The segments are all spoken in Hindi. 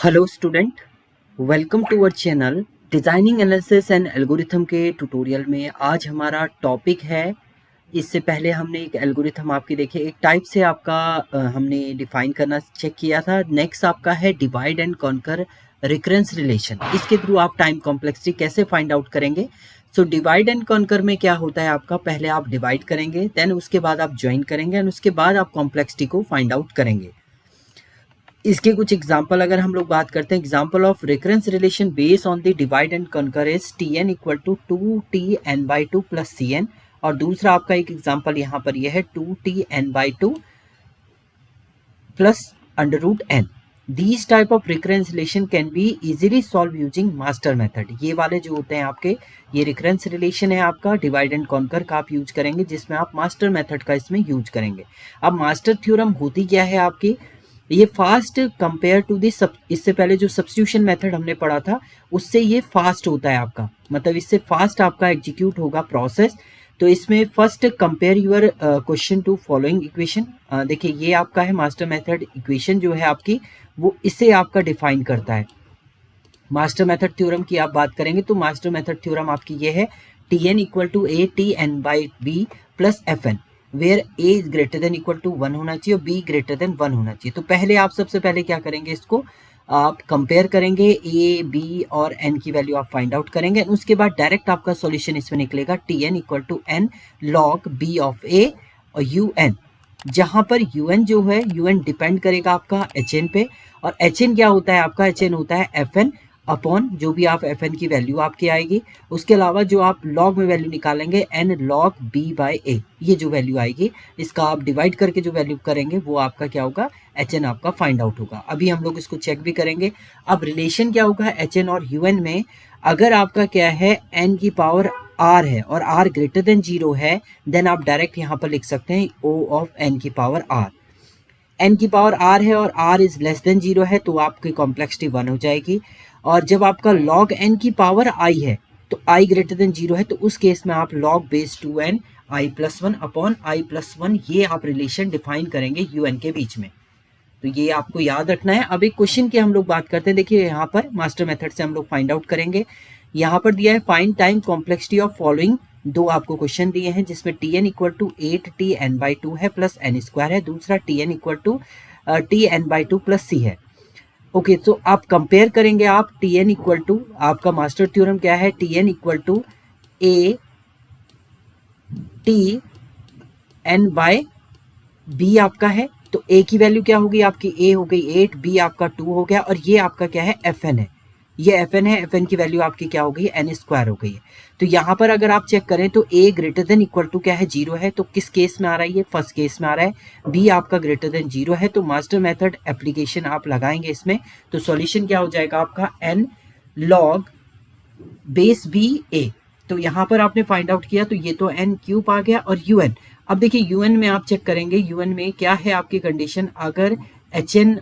Hello student, welcome to our channel designing analysis and algorithm के ट्यूटोरियल में आज हमारा टॉपिक है। इससे पहले हमने एक एल्गोरिथम आपकी देखी, एक टाइप से आपका हमने डिफाइन करना चेक किया था। नेक्स्ट आपका है divide and conquer recurrence relation. इसके थ्रू आप टाइम कॉम्प्लेक्सिटी कैसे फाइंड आउट करेंगे। सो डिवाइड एंड कॉन्कर में क्या होता है आपका, पहले आप डिवाइड करेंगे, देन उसके बाद आप ज्वाइन करेंगे एंड उसके बाद आप कॉम्प्लेक्सिटी को फाइंड आउट करेंगे। इसके कुछ एग्जाम्पल अगर हम लोग बात करते हैं, example of recurrence relation based on the divide and conquer is Tn equal to 2Tn/2 plus Cn। और दूसरा आपका एक एग्जाम्पल यहाँ पर यह है 2Tn/2 plus under root n। These type of recurrence relation can be easily solve using master method. ये वाले जो होते हैं आपके, ये रिकरेंस रिलेशन है आपका डिवाइड एंड कॉन्कर का आप यूज करेंगे, जिसमें आप मास्टर मेथड का इसमें यूज करेंगे। अब मास्टर थ्योरम होती क्या है आपकी, ये फास्ट कंपेयर टू दी इससे पहले जो सब्स्टिट्यूशन मेथड हमने पढ़ा था उससे ये फास्ट होता है आपका, मतलब इससे फास्ट आपका एग्जीक्यूट होगा प्रोसेस। तो इसमें first compare your question to following equation. देखिए ये आपका है मास्टर मेथड इक्वेशन जो है आपकी, वो इसे आपका डिफाइन करता है। मास्टर मेथड थ्योरम की आप बात करेंगे तो मास्टर मेथड थ्योरम आपकी ये है Tn equal to A T N by B plus F N, where A is greater than equal to 1 होना चाहिए और बी ग्रेटर देन 1 होना चाहिए। तो पहले आप सबसे पहले क्या करेंगे, इसको आप कंपेयर करेंगे, ए बी और एन की वैल्यू आप फाइंड आउट करेंगे। उसके बाद डायरेक्ट आपका सॉल्यूशन इसमें निकलेगा Tn equal to N log B of A और यू एन, जहां पर यू एन जो है यू एन डिपेंड करेगा आपका एच एन पे, और एच एन क्या होता है आपका, एच एन होता है एफ एन अपॉन जो भी आप एफ एन की वैल्यू आपकी आएगी। उसके अलावा जो आप लॉग में वैल्यू निकालेंगे एन लॉग बी बाई ए, ये जो वैल्यू आएगी इसका आप डिवाइड करके जो वैल्यू करेंगे वो आपका क्या होगा, एच एन आपका फाइंड आउट होगा। अभी हम लोग इसको चेक भी करेंगे। अब रिलेशन क्या होगा एच एन और यू एन में, अगर आपका क्या है एन की पावर आर है और आर ग्रेटर देन 0 है, देन आप डायरेक्ट यहाँ पर लिख सकते हैं ओ ऑफ एन की पावर आर। एन की पावर आर है और आर इज लेस देन 0 है तो आपकी कॉम्प्लेक्सिटी 1 हो जाएगी। और जब आपका लॉग एन की पावर आई है तो आई ग्रेटर देन 0 है, तो उस केस में आप log base 2n I plus 1 upon I plus 1, ये आप रिलेशन डिफाइन करेंगे यू एन के बीच में। तो ये आपको याद रखना है। अब एक क्वेश्चन की हम लोग बात करते हैं। देखिए यहाँ पर मास्टर मेथड से हम लोग फाइंड आउट करेंगे। यहाँ पर दिया है find time complexity of following, दो आपको क्वेश्चन दिए हैं जिसमें Tn इक्वल टू 8Tn/2 है प्लस n स्क्वायर है, दूसरा Tn equal to Tn/2 plus c है। ओके, तो आप कंपेयर करेंगे, आप Tn इक्वल टू, आपका मास्टर थ्योरम क्या है, Tn equal to A T N by B आपका है। तो ए की वैल्यू क्या होगी आपकी, ए हो गई 8, बी आपका 2 हो गया, और ये आपका क्या है एफ एन है, ये एफ एन है। एफ एन की वैल्यू आपकी क्या हो गई, एन स्क्वायर हो गई है। तो यहाँ पर अगर आप चेक करें तो ए ग्रेटर देन इक्वल टू क्या है 0 है, तो किस केस में आ रहा है, ये फर्स्ट केस में आ रहा है। बी आपका ग्रेटर देन 0 है, तो मास्टर मेथड एप्लीकेशन आप लगाएंगे इसमें, तो सॉल्यूशन क्या हो जाएगा आपका एन लॉग बेस बी ए। तो यहाँ पर आपने फाइंड आउट किया तो ये तो एन क्यूब आ गया, और यू एन, अब देखिए यूएन में आप चेक करेंगे, यूएन में क्या है आपकी कंडीशन, अगर एच एन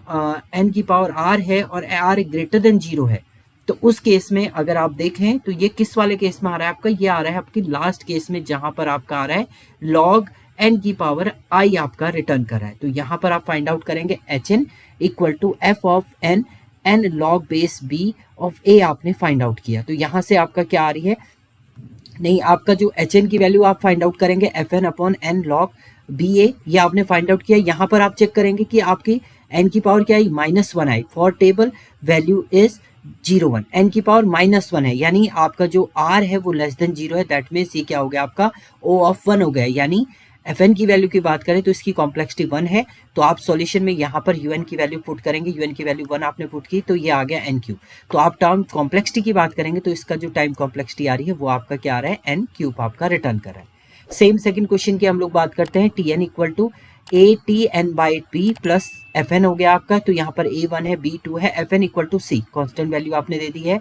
एन की पावर आर है और आर ग्रेटर देन 0 है, तो उस केस में अगर आप देखें तो ये किस वाले केस में आ रहा है आपका, ये आ रहा है आपकी लास्ट केस में, जहां पर आपका आ रहा है लॉग एन की पावर आई आपका रिटर्न कर रहा है। तो यहाँ पर आप फाइंड आउट करेंगे H N equal to F of N N log base B of A आपने फाइंड आउट किया। तो यहाँ से आपका क्या आ रही है, नहीं, आपका जो एच एन की वैल्यू आप फाइंड आउट करेंगे F N upon N log B A, ये आपने फाइंड आउट किया। यहाँ पर आप चेक करेंगे कि आपकी एन की पावर क्या आई, -1 आई, for table value is 0 1, N की पावर -1 है, यानी आपका जो आर है वो लेस देन 0 है, दैट मीन्स ये क्या हो गया आपका ओ ऑफ 1 हो गया। यानी एफ एन की वैल्यू की बात करें तो इसकी कॉम्प्लेक्सिटी 1 है, तो आप सॉल्यूशन में यहाँ पर यू एन की वैल्यू पुट करेंगे, यू एन की वैल्यू 1 आपने पुट की तो ये आ गया एन क्यूब। तो आप टाइम कॉम्प्लेक्सिटी की बात करेंगे तो इसका जो टाइम कॉम्प्लेक्सिटी आ रही है वो आपका क्या आ रहा है, एन क्यूब आपका रिटर्न कर रहा है। सेम सेकंड क्वेश्चन की हम लोग बात करते हैं। T N equal to A T N by B plus F N हो गया आपका, तो यहाँ पर ए 1 है बी 2 है, F N equal to C, constant value आपने दे दी है।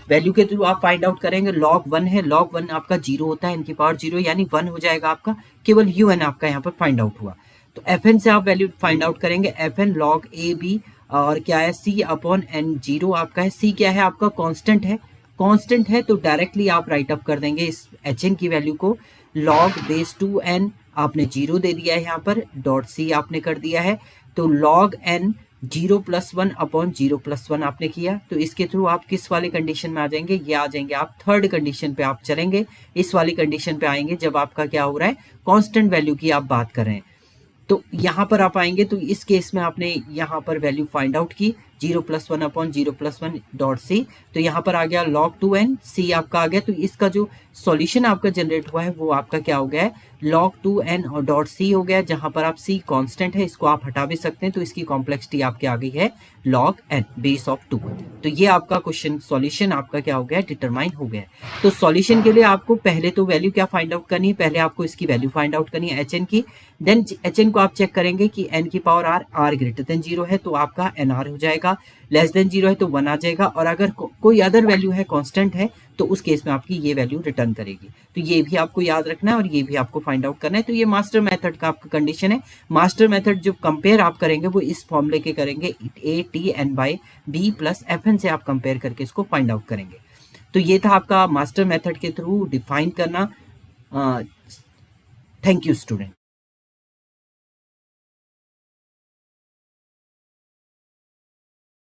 वैल्यू के थ्रू आप फाइंड आउट करेंगे, लॉग 1 है, लॉग 1 आपका 0 होता है, एन की पावर 0 यानी 1 हो जाएगा आपका, केवल यू एन आपका यहाँ पर फाइंड आउट हुआ। तो एफ एन से आप वैल्यू फाइंड आउट करेंगे, F N log A B और क्या है सी अपॉन एन, 0 आपका है, सी क्या है आपका कांस्टेंट है, कांस्टेंट है तो डायरेक्टली आप राइट अप कर देंगे इस एच एन की वैल्यू को, लॉग बेस 2n आपने 0 दे दिया है यहाँ पर, डॉट सी आपने कर दिया है, तो लॉग n 0+1/0+1 आपने किया, तो इसके थ्रू आप किस वाले कंडीशन में आ जाएंगे, ये आ जाएंगे आप थर्ड कंडीशन पे आप चलेंगे। इस वाली कंडीशन पे आएंगे जब आपका क्या हो रहा है, कांस्टेंट वैल्यू की आप बात कर रहे हैं। तो यहाँ पर आप आएंगे, तो इस केस में आपने यहाँ पर वैल्यू फाइंड आउट की 0+1/0+1 तो यहाँ पर आ गया log2n, c आपका आ गया। तो इसका जो सॉल्यूशन आपका जनरेट हुआ है वो आपका क्या हो गया है, log2n और डॉट c हो गया, जहां पर आप c कांस्टेंट है, इसको आप हटा भी सकते हैं, तो इसकी कॉम्प्लेक्सिटी आपकी आ गई है log n बेस ऑफ 2। तो ये आपका क्वेश्चन सॉल्यूशन आपका क्या हो गया, डिटरमाइन हो गया। तो सॉल्यूशन के लिए आपको पहले तो वैल्यू क्या फाइंड आउट करनी है, पहले आपको इसकी वैल्यू फाइंड आउट करनी है hn की। देन hn को आप चेक करेंगे कि n की पावर r ग्रेटर देन 0 है तो आपका nr हो जाएगा, लेस देन 0 है तो 1 आ जाएगा, और अगर कोई अदर वैल्यू है, कांस्टेंट है, तो उस केस में आपकी ये वैल्यू रिटर्न करेगी। तो ये भी आपको याद रखना है और ये भी आपको फाइंड आउट करना है। तो ये मास्टर मेथड का आपका कंडीशन है। मास्टर मेथड जो कंपेयर आप करेंगे वो इस फॉर्मूले के करेंगे, ATN/B + FN से आप कंपेयर करके इसको फाइंड आउट करेंगे। तो ये था आपका मास्टर मेथड के थ्रू डिफाइन करना। Thank you student.